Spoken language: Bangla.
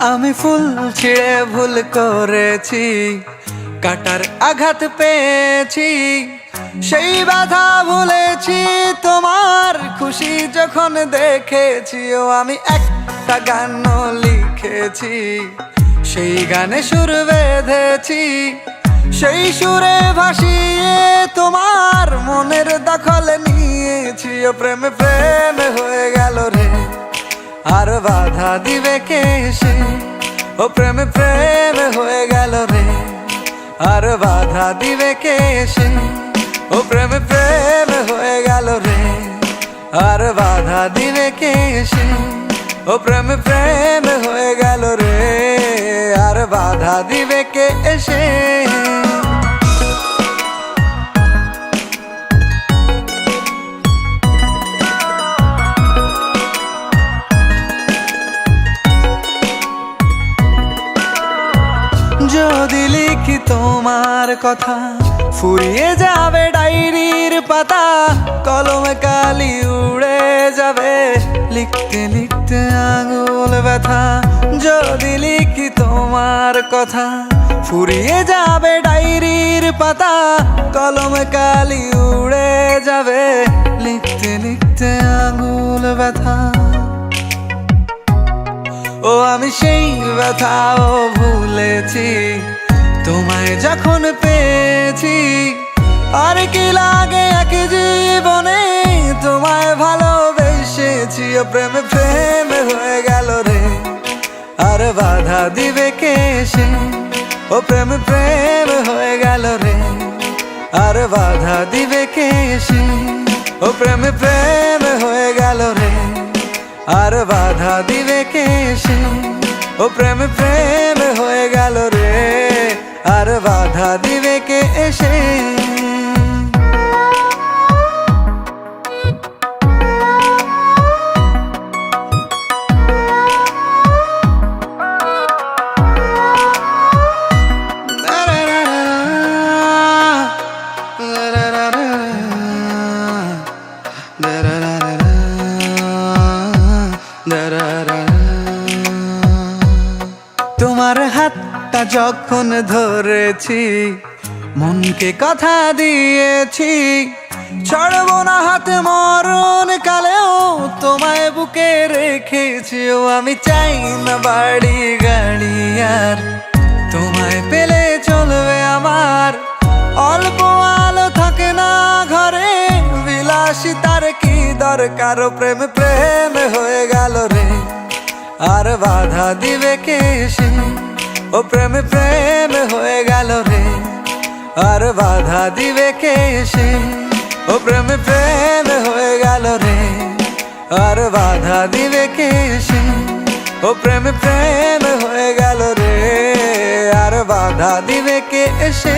আমি ফুল ছিঁড়ে ভুল করেছি, কাটার আঘাত পেয়েছি, সেই ব্যথা ভুলেছি তোমার খুশি যখন দেখেছি। ও আমি একটা গান লিখেছি, সেই গানে সুর বেঁধেছি, সেই সুরে ভাসিয়ে তোমার মনের দখল নিয়েছি। ও প্রেমে প্রেমে হয়ে গেল রে, আর বাধা দিবে কে সে? ও প্রেমে প্রেমে হয়ে গেল রে, আর বাধা দিবে কে সে? ও প্রেমে প্রেমে হয়ে গেল রে, আর বাধা দিবে কে সে? ও প্রেমে প্রেমে হয়ে গেল রে, আর বাধা দিবে কে এসে? যদি লিখি তোমার কথা, ফুরিয়ে যাবে ডায়েরির পাতা, কলমে কালি উড়ে যাবে, লিখতে লিখতে আঙুল ব্যথা। যদি লিখি তোমার কথা, ফুরিয়ে যাবে ডায়েরির পাতা, কলমে কালি উড়ে যাবে, লিখতে লিখতে আঙুল ব্যথা। ও আমি সেই ব্যথাও ভুলেছি, তোমায় যখন পেয়েছি। আর কি লাগে এক জীবনে, তোমায় ভালোবেসেছি। ও প্রেমে প্রেমে হয়ে গেল রে, আর বাধা দিবে কে সে? ও প্রেমে প্রেমে হয়ে গেল রে, আর বাধা দিবে কে সে? ও প্রেমে প্রেমে হয়ে গেল রে, আর বাধা দিবে কে সে? ও প্রেমে প্রেমে হয়ে গেল রে, আর বাধা দিবে কে এসে? তোমার হাতটা যখন ধরেছি, মনকে কথা দিয়েছি, ছাড়বো না হাত মরণ কালেও, তোমায় বুকে রেখেছি। ও আমি চাই না বাড়ি গাড়ি আর, তোমায় পেলে চলবে আমার। অল্প আলো থাকে না ঘরে, বিলাসিতার কি দরকার? ও প্রেমে প্রেমে হয়ে গেল রে, আর বাধা দিবে কে সে? ও প্রেমে প্রেমে হয়ে গেল রে, আর বাধা দিবে কে সে? ও প্রেমে প্রেমে হয়ে গেল রে, আর বাধা দিবে কে সে? ও প্রেমে প্রেমে হয়ে গেল রে, আর বাধা দিবে কে এসে?